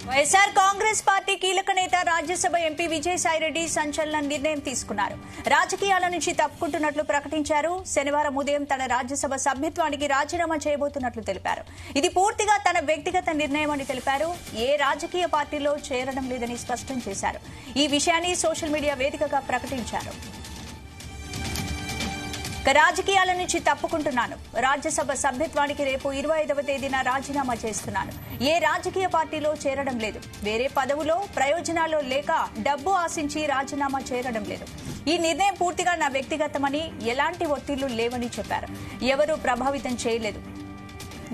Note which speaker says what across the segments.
Speaker 1: YSR Congress party కీలక నేత Rajya Sabha MP Vijayasai Reddy సంచలన నిర్ణయం తీసుకున్నారు. రాజకీయాల నుంచి తప్పుకుంటున్నట్లు ప్రకటించారు. శనివారం ఉదయం తన రాజ్యసభ సభ్యత్వానికి రాజీనామా చేయబోతున్నట్లు తెలిపారు. ఇది పూర్తిగా తన వ్యక్తిగత నిర్ణయమని తెలిపారు. ఏ రాజకీయ పార్టీలో చేరడం లేదని స్పష్టం చేశారు. ఈ విషయాన్ని సోషల్ మీడియా వేదికగా ప్రకటించారు. రాజకీయాల నుంచి తప్పుకుంటున్నాను. రాజ్యసభ సభ్యత్వానికి రేపు 25వ తేదీన రాజీనామా చేస్తున్నాను. ఏ రాజకీయ పార్టీలో చేరడం లేదు. వేరే పదవులో ప్రయోజనాలు లేక డబ్బు ఆశించి రాజీనామా చేయడం లేదు. ఈ నిర్ణయం పూర్తిగా నా వ్యక్తిగతమని, ఎలాంటి ఒత్తిళ్లు లేవని చెప్పారు. ఎవరూ ప్రభావితం చేయలేదు.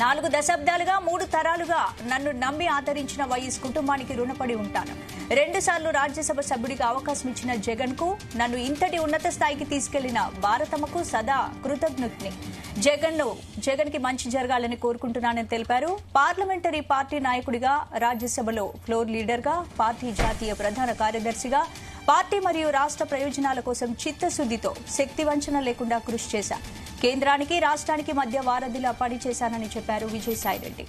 Speaker 1: 4 దశాబ్దాలుగా 3 తరాలుగా నన్ను నమ్మి ఆదరించిన వైఎస్ కుటుంబానికి రుణపడి ఉంటాను. 2 సార్లు రాజ్యసభ సభ్యుడిగా అవకాశం ఇచ్చిన జగన్ కు, నన్ను ఇంతటి ఉన్నత స్థాయికి తీసుకెళ్లిన భారతమ్మకు సదా కృతజ్ఞుడిని. జగన్ కి మంచి జరగాలని కోరుకుంటున్నానని తెలిపారు. పార్లమెంటరీ పార్టీ నాయకుడిగా, రాజ్యసభలో ఫ్లోర్ లీడర్ గా, పార్టీ జాతీయ ప్రధాన కార్యదర్శిగా పార్టీ మరియు రాష్ట్ర ప్రయోజనాల కోసం చిత్తశుద్దితో శక్తి వంచన లేకుండా కృషి చేశా. కేంద్రానికి రాష్ట్రానికి మధ్య వారధిలా పనిచేశానని చెప్పారు విజయసాయిరెడ్డి.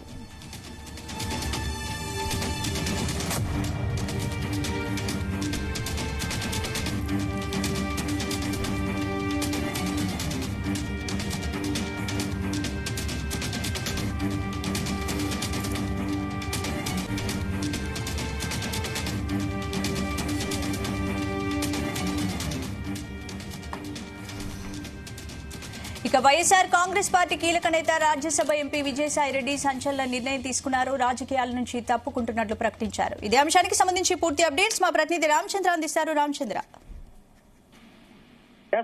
Speaker 1: ఇక వైఎస్ఆర్ కాంగ్రెస్ పార్టీ కీలక నేత రాజ్యసభ ఎంపీ విజయసాయిరెడ్డి సంచలన నిర్ణయం తీసుకున్నారు. రాజకీయాల నుంచి తప్పుకుంటున్నట్లు ప్రకటించారు. ఇదే అంశానికి సంబంధించి పూర్తి అప్డేట్స్ మా ప్రతినిధి రామచంద్ర అందిస్తారు. రామచంద్ర,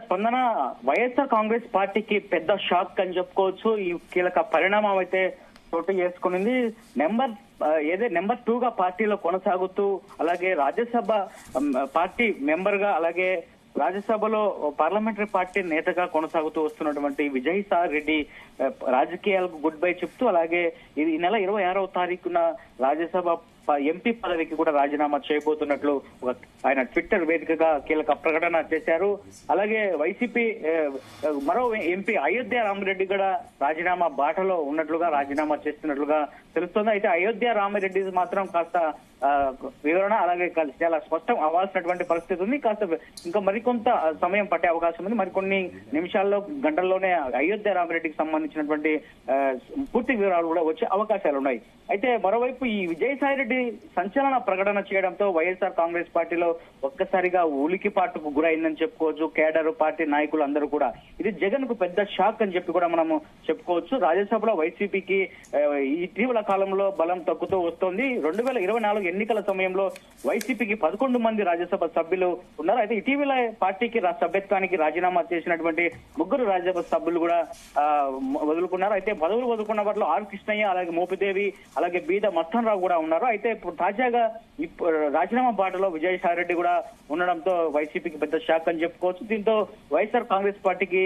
Speaker 2: స్పందన, వైఎస్ఆర్ కాంగ్రెస్ పార్టీకి పెద్ద షాక్ అని చెప్పుకోవచ్చు. ఈ కీలక పరిణామం అయితే చోటు చేసుకునింది. నెంబర్ 2 గా పార్టీలో కొనసాగుతూ, అలాగే రాజ్యసభ పార్టీ మెంబర్ గా, అలాగే రాజ్యసభలో పార్లమెంటరీ పార్టీ నేతగా కొనసాగుతూ వస్తున్నటువంటి విజయసాయి రెడ్డి రాజకీయాలకు గుడ్ బై చెప్తూ, అలాగే ఈ నెల 26వ తారీఖున రాజ్యసభ ఎంపీ పదవికి కూడా రాజీనామా చేయబోతున్నట్లు ఆయన ట్విట్టర్ వేదికగా కీలక ప్రకటన చేశారు. అలాగే వైసీపీ మరో ఎంపీ అయోధ్య రామిరెడ్డి కూడా రాజీనామా బాటలో ఉన్నట్లుగా రాజీనామా చేస్తున్నట్లుగా తెలుస్తోంది. అయితే అయోధ్య రామిరెడ్డి మాత్రం కాస్త వివరణ, అలాగే చాలా స్పష్టం అవ్వాల్సినటువంటి పరిస్థితి ఉంది. కాస్త ఇంకా మరికొంత సమయం పట్టే అవకాశం ఉంది. మరికొన్ని నిమిషాల్లో, గంటల్లోనే అయోధ్య రామిరెడ్డికి సంబంధించినటువంటి పూర్తి వివరాలు కూడా వచ్చే అవకాశాలు ఉన్నాయి. అయితే మరోవైపు ఈ విజయసాయి రెడ్డి సంచలన ప్రకటన చేయడంతో వైఎస్ఆర్ కాంగ్రెస్ పార్టీలో ఒక్కసారిగా ఉలికిపాటుకు గురైందని చెప్పుకోవచ్చు. కేడర్ పార్టీ నాయకులు అందరూ కూడా ఇది జగన్ కు పెద్ద షాక్ అని చెప్పి కూడా మనము చెప్పుకోవచ్చు. రాజ్యసభలో వైసీపీకి ఇటీవల కాలంలో బలం తగ్గుతూ వస్తోంది. 2024 ఎన్నికల సమయంలో వైసీపీకి 11 మంది రాజ్యసభ సభ్యులు ఉన్నారు. అయితే ఇటీవల పార్టీకి సభ్యత్వానికి రాజీనామా చేసినటువంటి 3 రాజ్యసభ సభ్యులు కూడా వదులుకున్నారు. అయితే పదవులు వదులుకున్న వాటిలో ఆర్ కృష్ణయ్య, అలాగే మోపిదేవి, అలాగే బీద మస్తాన్ రావు కూడా ఉన్నారు. అయితే ఇప్పుడు తాజాగా రాజీనామా బాటలో విజయసాయి రెడ్డి కూడా ఉండడంతో వైసీపీకి పెద్ద షాక్ అని చెప్పుకోవచ్చు. దీంతో వైఎస్ఆర్ కాంగ్రెస్ పార్టీకి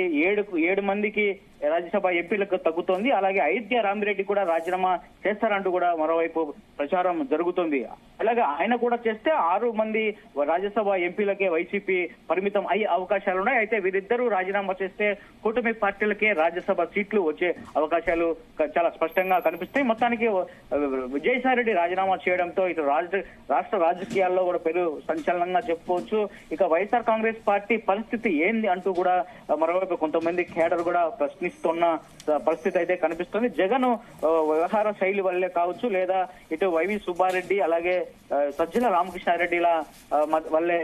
Speaker 2: 7 మందికి రాజ్యసభ ఎంపీలకు తగ్గుతోంది. అలాగే అయోధ్య రామిరెడ్డి కూడా రాజీనామా చేస్తారంటూ కూడా మరోవైపు ప్రచారం జరుగుతోంది. అలాగే ఆయన కూడా చేస్తే 6 మంది రాజ్యసభ ఎంపీలకే వైసీపీ పరిమితం అయ్యే అవకాశాలున్నాయి. అయితే వీరిద్దరూ రాజీనామా చేస్తే కూటమి పార్టీలకే రాజ్యసభ సీట్లు వచ్చే అవకాశాలు చాలా స్పష్టంగా కనిపిస్తాయి. మొత్తానికి విజయసాయి రెడ్డి రాజీనామా చేయడంతో ఇటు రాష్ట్ర రాజకీయాల్లో కూడా పెను సంచలనంగా చెప్పుకోవచ్చు. ఇక వైఎస్ఆర్ కాంగ్రెస్ పార్టీ పరిస్థితి ఏంది అంటూ కూడా మరోవైపు కొంతమంది కేడర్ కూడా ప్రశ్నిస్తున్న పరిస్థితి అయితే కనిపిస్తుంది. జగన్ వ్యవహార శైలి వల్లే కావచ్చు, లేదా ఇటు వైవి సుబ్బారెడ్డి, అలాగే సజ్జల రామకృష్ణారెడ్డిల వల్లే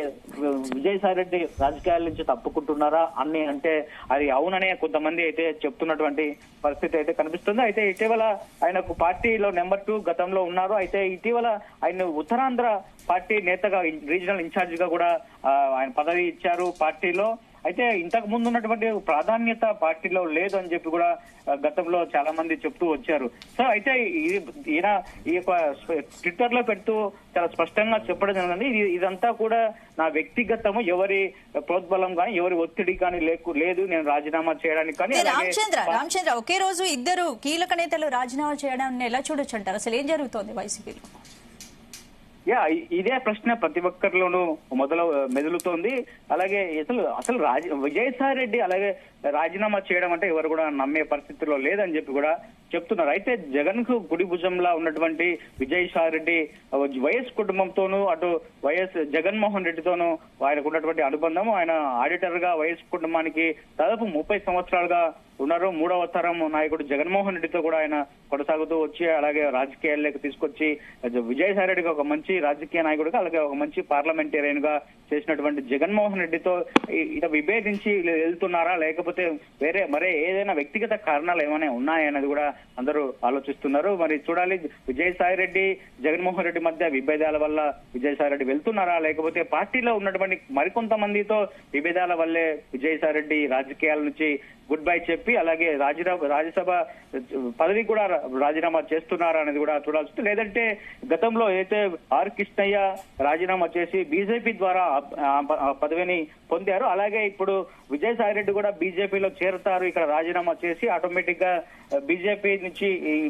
Speaker 2: విజయసాయి రెడ్డి రాజకీయాల నుంచి తప్పుకుంటున్నారా అని అంటే అది అవుననే కొంతమంది అయితే చెప్తున్నటువంటి పరిస్థితి అయితే కనిపిస్తుంది. అయితే ఇటీవల ఆయనకు పార్టీలో నెంబర్ 2 గతంలో ఉన్నారు. అయితే ఇటీవల ఆయన ఉత్తరాంధ్ర పార్టీ నేతగా, రీజనల్ ఇన్ఛార్జ్ గా కూడా ఆయన పదవి ఇచ్చారు పార్టీలో. అయితే ఇంతకు ముందు ఉన్నటువంటి ప్రాధాన్యత పార్టీలో లేదు అని చెప్పి కూడా గతంలో చాలా మంది చెప్తూ వచ్చారు. సో అయితే ఈయన ఈ యొక్క ట్విట్టర్ లో పెడుతూ చాలా స్పష్టంగా చెప్పడం జరిగింది. ఇదంతా కూడా నా వ్యక్తిగతము, ఎవరి ప్రోద్బలం కానీ, ఎవరి ఒత్తిడి కానీ లేదు నేను రాజీనామా చేయడానికి. కానీ
Speaker 1: రామచంద్ర, ఒకే రోజు 2 కీలక నేతలు రాజీనామా చేయడాన్ని ఎలా చూడొచ్చు అంటారు? అసలు ఏం జరుగుతోంది వైసీపీలో?
Speaker 2: ఇదే ప్రశ్న ప్రతి ఒక్కరిలోనూ మెదులుతోంది. అలాగే అసలు విజయసాయి రెడ్డి అలాగే రాజీనామా చేయడం అంటే ఎవరు కూడా నమ్మే పరిస్థితుల్లో లేదని చెప్పి కూడా చెప్తున్నారు. అయితే జగన్ కు గుడి భుజంలా ఉన్నటువంటి విజయసాయి రెడ్డి వైఎస్ కుటుంబంతోనూ అటు వైఎస్ జగన్మోహన్ రెడ్డితోనూ ఆయనకు ఉన్నటువంటి అనుబంధం, ఆయన ఆడిటర్ గా వైఎస్ కుటుంబానికి దాదాపు 30 సంవత్సరాలుగా ఉన్నారు. 3వ తరం నాయకుడు జగన్మోహన్ రెడ్డితో కూడా ఆయన కొనసాగుతూ వచ్చి అలాగే రాజకీయాల్లోకి తీసుకొచ్చి విజయసాయి రెడ్డికి ఒక మంచి రాజకీయ నాయకుడిగా అలాగే ఒక మంచి పార్లమెంటేరియన్ గా చేసినటువంటి జగన్మోహన్ రెడ్డితో విభేదించి వెళ్తున్నారా లేకపోతే మరే ఏదైనా వ్యక్తిగత కారణాలు ఏమైనా ఉన్నాయన్నది కూడా అందరూ ఆలోచిస్తున్నారు. మరి చూడాలి, విజయసాయి రెడ్డి జగన్మోహన్ రెడ్డి మధ్య విభేదాల వల్ల విజయసాయి రెడ్డి వెళ్తున్నారా లేకపోతే పార్టీలో ఉన్నటువంటి మరికొంతమందితో విభేదాల వల్లే విజయసాయి రెడ్డి రాజకీయాల నుంచి గుడ్ బై చెప్పి అలాగే రాజ్యసభ పదవి కూడా రాజీనామా చేస్తున్నారా అనేది కూడా చూడాల్సి, లేదంటే గతంలో అయితే ఆర్ కృష్ణయ్య రాజీనామా చేసి బీజేపీ ద్వారా పదవిని పొందారు, అలాగే ఇప్పుడు విజయసాయి రెడ్డి కూడా బీజేపీలో చేరుతారు, ఇక్కడ రాజీనామా చేసి ఆటోమేటిక్ గా బీజేపీ నుంచి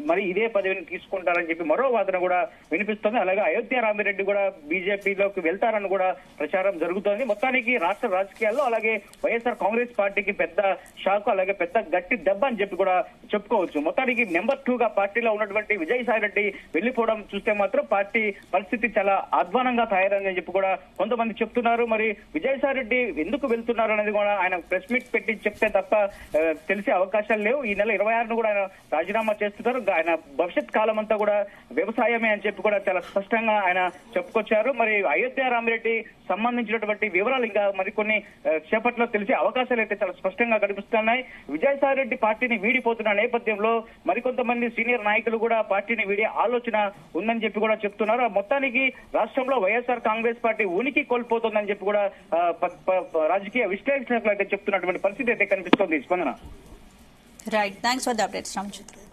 Speaker 2: మరి ఇదే పదవిని తీసుకుంటారని చెప్పి మరో వాదన కూడా వినిపిస్తుంది. అలాగే అయోధ్య రామిరెడ్డి కూడా బీజేపీలోకి వెళ్తారని కూడా ప్రచారం జరుగుతోంది. మొత్తానికి రాష్ట్ర రాజకీయాల్లో అలాగే వైఎస్ఆర్ కాంగ్రెస్ పార్టీకి పెద్ద షాక్ అలాగే పెద్ద గట్టి దెబ్బ అని చెప్పి కూడా చెప్పుకోవచ్చు. మొత్తానికి నెంబర్ 2 గా పార్టీలో ఉన్నటువంటి విజయసాయి రెడ్డి వెళ్లిపోవడం చూస్తే మాత్రం పార్టీ పరిస్థితి చాలా అధ్వానంగా తయారైందని చెప్పి కూడా కొంతమంది చెప్తున్నారు. మరి విజయసాయి రెడ్డి ఎందుకు వెళ్తున్నారు అనేది కూడా ఆయన ప్రెస్ మీట్ పెట్టి చెప్తే తప్ప తెలిసే అవకాశాలు లేవు. ఈ నెల 26ను కూడా ఆయన రాజీనామా చేస్తున్నారు. ఆయన భవిష్యత్ కాలం అంతా కూడా వ్యవసాయమే అని చెప్పి కూడా చాలా స్పష్టంగా ఆయన చెప్పుకొచ్చారు. మరి అయోధ్య రామిరెడ్డి సంబంధించినటువంటి వివరాలు ఇంకా మరికొన్ని సేపట్లో తెలిసే అవకాశాలు అయితే చాలా స్పష్టంగా కనిపిస్తున్నాయి. విజయసాయి రెడ్డి పార్టీని వీడిపోతున్న నేపథ్యంలో మరికొంతమంది సీనియర్ నాయకులు కూడా పార్టీని వీడే ఆలోచన ఉందని చెప్పి కూడా చెప్తున్నారు. మొత్తానికి రాష్ట్రంలో వైఎస్ఆర్ కాంగ్రెస్ పార్టీ ఉనికి కోల్పోతుందని చెప్పి కూడా రాజకీయ విశ్లేషకులు అయితే చెప్తున్నటువంటి పరిస్థితి అయితే కనిపిస్తోంది. స్పందన.
Speaker 1: Right, thanks for the updates Ramachandra.